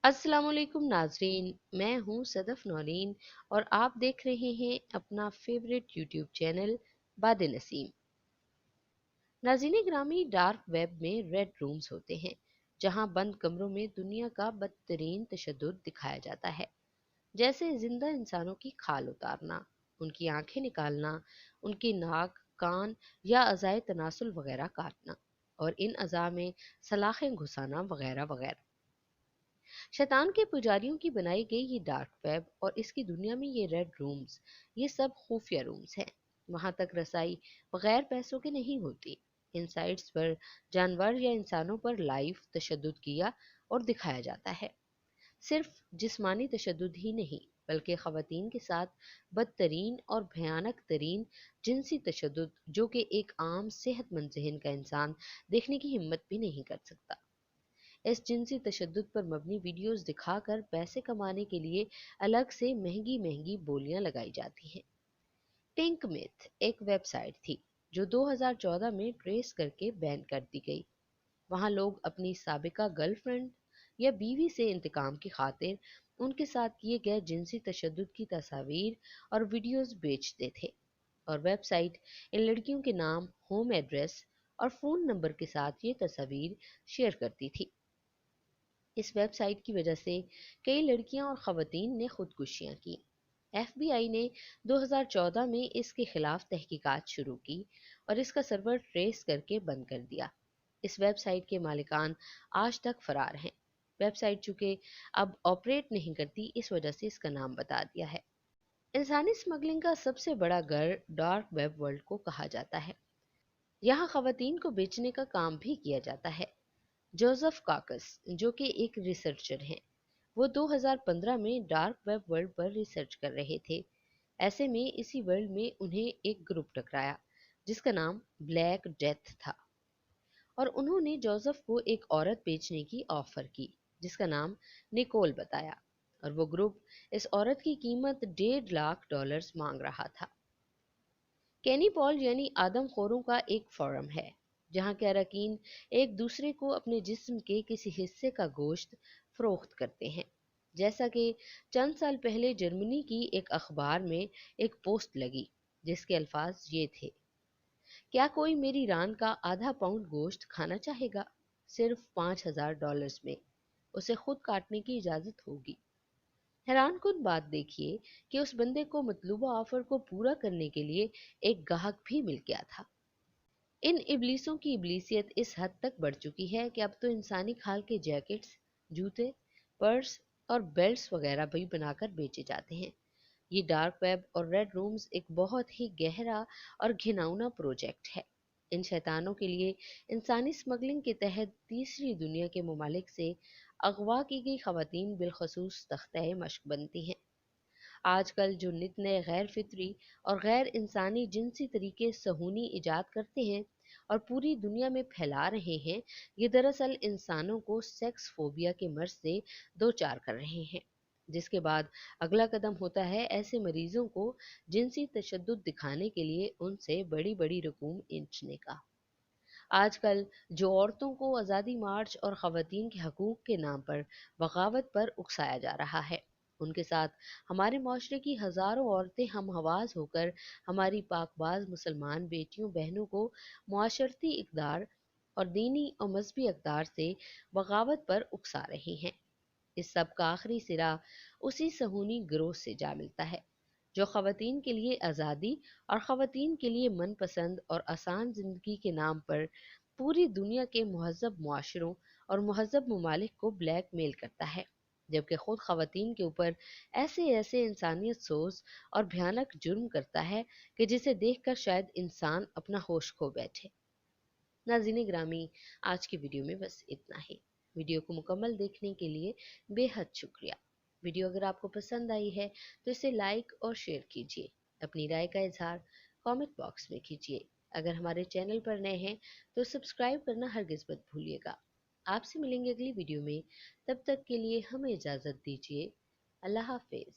अस्सलाम वालेकुम नाजरीन, मैं हूँ सदफ नौरीन और आप देख रहे हैं अपना फेवरेट यूट्यूब चैनल बाद नसीम। नाज़रीन ग्रामी, डार्क वेब में रेड रूम्स होते हैं जहाँ बंद कमरों में दुनिया का बदतरीन तशद्दुद दिखाया जाता है, जैसे जिंदा इंसानों की खाल उतारना, उनकी आंखें निकालना, उनकी नाक, कान या अज़ाए तनासुल वगैरह काटना और इन अज़ा में सलाखें घुसाना वगैरह वगैरह। शैतान के पुजारियों की बनाई गई ये डार्क वेब और इसकी दुनिया में ये रेड रूम्स, ये सब खुफिया रूम्स हैं। वहां तक रसाई बगैर पैसों के नहीं होती। इन साइट्स पर जानवर या इंसानों पर लाइव तशद्दुद किया और दिखाया जाता है। सिर्फ जिस्मानी तशद्दुद ही नहीं, बल्कि खवातीन के साथ बदतरीन और भयानक तरीन जिनसी तशद्दुद, जो कि एक आम सेहतमंद जहन का इंसान देखने की हिम्मत भी नहीं कर सकता। इस जिनसी तशद्दुद पर मबनी वीडियोस दिखाकर पैसे कमाने के लिए अलग से महंगी महंगी बोलियां लगाई जाती हैं। पिंक मिथ एक वेबसाइट थी जो 2014 में ट्रेस करके बैन कर दी गई। वहां लोग अपनी साबिका गर्लफ्रेंड या बीवी से इंतकाम की खातिर उनके साथ किए गए जिनसी तशद्दुद की तस्वीर और वीडियोस बेचते थे, और वेबसाइट इन लड़कियों के नाम, होम एड्रेस और फ़ोन नंबर के साथ ये तस्वीर शेयर करती थी। इस वेबसाइट की वजह से कई लड़कियां और खवातीन ने खुदकुशियां की। एफबीआई ने 2014 में इसके खिलाफ तहकीकात शुरू की और इसका सर्वर ट्रेस करके बंद कर दिया। इस वेबसाइट के मालिकान आज तक फरार हैं। वेबसाइट चूंकि अब ऑपरेट नहीं करती, इस वजह से इसका नाम बता दिया है। इंसानी स्मगलिंग का सबसे बड़ा घर डार्क वेब वर्ल्ड को कहा जाता है। यहाँ खवातीन को बेचने का काम भी किया जाता है। जोसेफ काकस, जो कि एक रिसर्चर हैं, वो 2015 में डार्क वेब वर्ल्ड पर रिसर्च कर रहे थे। ऐसे में इसी वर्ल्ड में उन्हें एक ग्रुप टकराया जिसका नाम ब्लैक डेथ था, और उन्होंने जोसेफ को एक औरत बेचने की ऑफर की जिसका नाम निकोल बताया, और वो ग्रुप इस औरत की कीमत $1.5 लाख मांग रहा था। कैनी पॉल यानी आदमखोरों का एक फोरम है जहां के अरकान एक दूसरे को अपने जिस्म के किसी हिस्से का गोश्त फरोख्त करते हैं। जैसा कि चंद साल पहले जर्मनी की एक अखबार में एक पोस्ट लगी जिसके अल्फाज ये थे: क्या कोई मेरी रान का आधा पाउंड गोश्त खाना चाहेगा? सिर्फ $5,000 में उसे खुद काटने की इजाजत होगी। हैरानकुन बात देखिए कि उस बंदे को मतलूबा ऑफर को पूरा करने के लिए एक ग्राहक भी मिल गया था। इन इबलीसों की इबलीसियत इस हद तक बढ़ चुकी है कि अब तो इंसानी खाल के जैकेट्स, जूते, पर्स और बेल्ट्स वगैरह भी बनाकर बेचे जाते हैं। ये डार्क वेब और रेड रूम्स एक बहुत ही गहरा और घिनौना प्रोजेक्ट है। इन शैतानों के लिए इंसानी स्मगलिंग के तहत तीसरी दुनिया के ममालिक से अगवा की गई खवातीन बिलखसूस तख्ते मश्क बनती हैं। आजकल जो नित नए गैर फितरी और गैर इंसानी जिनसी तरीके सहूनी इजाद करते हैं और पूरी दुनिया में फैला रहे हैं, ये दरअसल इंसानों को सेक्स फोबिया के मर्ज से दो चार कर रहे हैं, जिसके बाद अगला कदम होता है ऐसे मरीजों को जिनसी तशद्दुद दिखाने के लिए उनसे बड़ी बड़ी रकूम इंचने का। आजकल जो औरतों को आज़ादी मार्च और ख़वातीन के हकूक़ के नाम पर बगावत पर उकसाया जा रहा है, उनके साथ हमारे माशरे की हज़ारों औरतें हम हवास होकर हमारी पाकबाज मुसलमान बेटियों बहनों को मुआशरती इक़दार और दीनी और मजहबी अक़दार से बगावत पर उकसा रही हैं। इस सब का आखिरी सिरा उसी सहूनी गिरोह से जा मिलता है जो ख़वातीन के लिए आज़ादी और ख़वातीन के लिए मनपसंद और आसान ज़िंदगी के नाम पर पूरी दुनिया के महज़ब मुआशरों और महज़ब ममालिक को ब्लैकमेल करता है, जबकि ख़ुद ख़वातीन के ऊपर ऐसे ऐसे इंसानियत सोज और भयानक जुर्म करता है कि जिसे देख कर शायद इंसान अपना होश खो बैठे। नाज़रीन ग्रामी, आज की वीडियो में बस इतना ही। वीडियो को मुकम्मल देखने के लिए बेहद शुक्रिया। वीडियो अगर आपको पसंद आई है तो इसे लाइक और शेयर कीजिए। अपनी राय का इजहार कमेंट बॉक्स में कीजिए। अगर हमारे चैनल पर नए हैं तो सब्सक्राइब करना हरगिज़ मत भूलिएगा। आपसे मिलेंगे अगली वीडियो में, तब तक के लिए हमें इजाज़त दीजिए। अल्लाह हाफिज़।